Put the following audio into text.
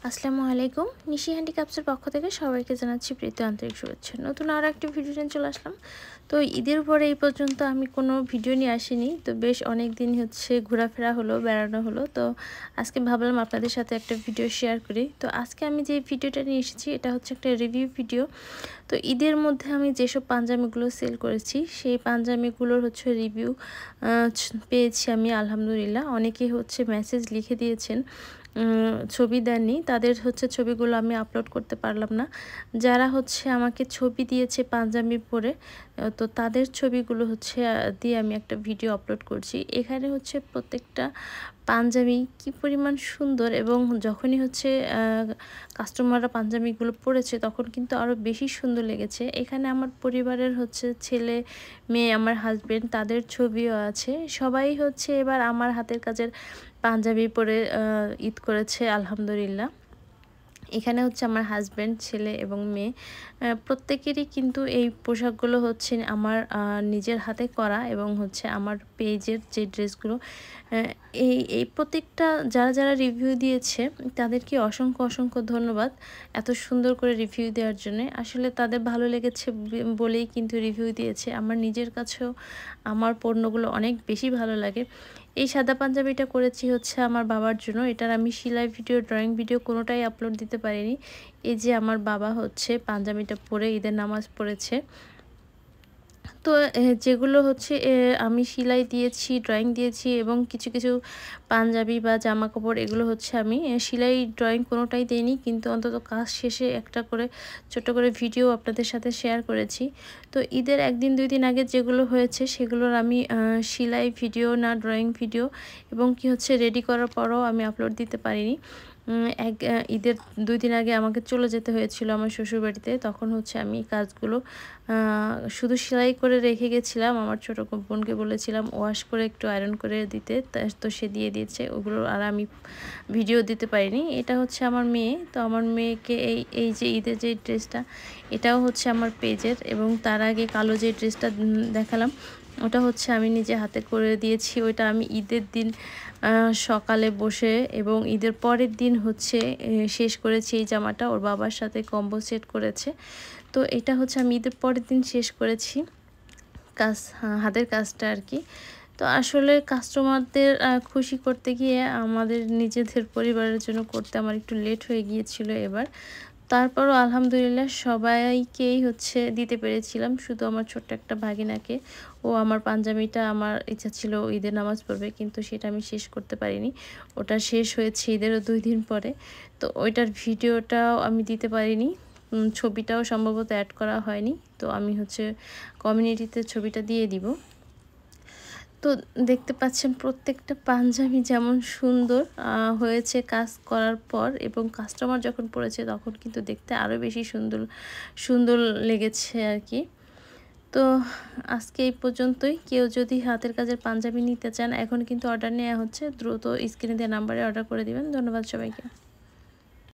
আসসালামু আলাইকুম। নিশি হ্যান্ডিক্রাফটসের পক্ষ থেকে সবাইকে জানাচ্ছি প্রীতি আন্তরিক শুভেচ্ছা। নতুন আরও একটি ভিডিও নিয়ে চলে আসলাম। তো ঈদের পরে এই পর্যন্ত আমি কোনো ভিডিও নিয়ে আসিনি। তো বেশ অনেক দিন ঘোরাফেরা হলো, বেড়ানো হলো। তো আজকে ভাবলাম আপনাদের সাথে একটা ভিডিও শেয়ার করি। তো আজকে আমি যে ভিডিওটা নিয়ে এসেছি এটা হচ্ছে একটা রিভিউ ভিডিও। তো ঈদের মধ্যে আমি যেসব পাঞ্জাবিগুলো সেল করেছি সেই পাঞ্জাবিগুলোর রিভিউ পেয়েছি আমি আলহামদুলিল্লাহ। অনেকেই মেসেজ লিখে দিয়েছেন, ছবি দেননি, তাদের ছবিগুলো আমি আপলোড করতে পারলাম না। যারা আমাকে ছবি দিয়েছে পাঞ্জাবি পরে, তো তাদের ছবিগুলো দিয়ে আমি একটা ভিডিও আপলোড করছি। এখানে প্রত্যেকটা পাঞ্জাবি কি পরিমাণ সুন্দর, এবং যখনই কাস্টমাররা পাঞ্জাবিগুলো পরেছে তখন কিন্তু আরও বেশি সুন্দর লেগেছে। এখানে আমার পরিবারের ছেলে মেয়ে, আমার হাজবেন্ড, তাদের ছবিও আছে। সবাই এবার আমার হাতের কাজের পাঞ্জাবি পরে ঈদ করেছে আলহামদুলিল্লাহ। এখানে আমার হাজব্যান্ড, ছেলে এবং মেয়ে প্রত্যেকেরই কিন্তু এই পোশাকগুলো আমার নিজের হাতে করা, এবং আমার পেজের যে ড্রেসগুলো, এই প্রত্যেকটা যারা রিভিউ দিয়েছে তাদেরকে অসংখ্য অসংখ্য ধন্যবাদ এত সুন্দর করে রিভিউ দেওয়ার জন্য। আসলে তাদের ভালো লেগেছে বলেই কিন্তু রিভিউ দিয়েছে। আমার নিজের কাছেও আমার পণ্যগুলো অনেক বেশি ভালো লাগে। এই সাদা পাঞ্জাবিটা করেছি আমার বাবার জন্য। এটার আমি সেলাই ভিডিও, ড্রয়িং ভিডিও কোনোটাই আপলোড দিতে পারিনি। এই যে আমার বাবা পাঞ্জাবিটা পরে ঈদের নামাজ পড়েছে। তো যেগুলো আমি সেলাই দিয়েছি, ড্রয়িং দিয়েছি, এবং কিছু কিছু পাঞ্জাবি বা জামা কাপড় এগুলো আমি সেলাই ড্রয়িং কোনোটাই দেইনি, কিন্তু অন্তত কাজ শেষে একটা করে ছোট করে ভিডিও আপনাদের সাথে শেয়ার করেছি। তো ঈদের একদিন দুই দিন আগে যেগুলো হয়েছে সেগুলোর আমি সেলাই ভিডিও না ড্রয়িং ভিডিও, এবং রেডি করার পরও আমি আপলোড দিতে পারিনি। ঈদের 2 দিন আগে আমাকে চলে যেতে হয়েছিল আমার শ্বশুরবাড়িতে। তখন আমি কাজগুলো শুধু সেলাই করে রেখে গেছিলাম। আমার ছোট বোনকে বলেছিলাম ওয়াশ করে একটু আয়রন করে দিতে, তো সে দিয়ে দিয়েছে ওগুলো, আর আমি ভিডিও দিতে পারিনি। এটা আমার মেয়ে। তো আমার মেয়েকে এই যে ঈদের যে ড্রেসটা, এটাও আমার পেজের, এবং তার আগে কালো যে ড্রেসটা দেখালাম ওটা আমি নিজে হাতে করে দিয়েছি। ওইটা আমি ঈদের দিন সকালে বসে, এবং ঈদের পরের দিন শেষ করেছি। এই জামাটা ওর বাবার সাথে কম্বো সেট করেছে। তো এটা আমি ঈদের পরের দিন শেষ করেছি হাতের কাজটা আর কি। তো আসলে কাস্টমারদের খুশি করতে গিয়ে আমাদের নিজেদের পরিবারের জন্য করতে আমার একটু লেট হয়ে গিয়েছিল এবার। তারপরও আলহামদুলিল্লাহ সবাইকেই দিতে পেরেছিলাম, শুধু আমার ছোট্ট একটা ভাগিনাকে। ও আমার পাঞ্জাবিটা, আমার ইচ্ছা ছিল ঈদের নামাজ পড়বে, কিন্তু সেটা আমি শেষ করতে পারিনি। ওটা শেষ হয়েছে ঈদেরও 2 দিন পরে। তো ওইটার ভিডিওটাও আমি দিতে পারিনি, ছবিটাও সম্ভবত অ্যাড করা হয়নি। তো আমি কমিউনিটিতে ছবিটা দিয়ে দিব। তো দেখতে পাচ্ছেন প্রত্যেকটা পাঞ্জাবি যেমন সুন্দর হয়েছে কাজ করার পর, এবং কাস্টমার যখন পরেছে তখন কিন্তু দেখতে আরও বেশি সুন্দর সুন্দর লেগেছে আর কি। তো আজকে এই পর্যন্তই। কেউ যদি হাতের কাজের পাঞ্জাবি নিতে চান, এখন কিন্তু অর্ডার নেওয়া হচ্ছে, দ্রুত স্ক্রিনে দেওয়া নাম্বারে অর্ডার করে দিবেন। ধন্যবাদ সবাইকে।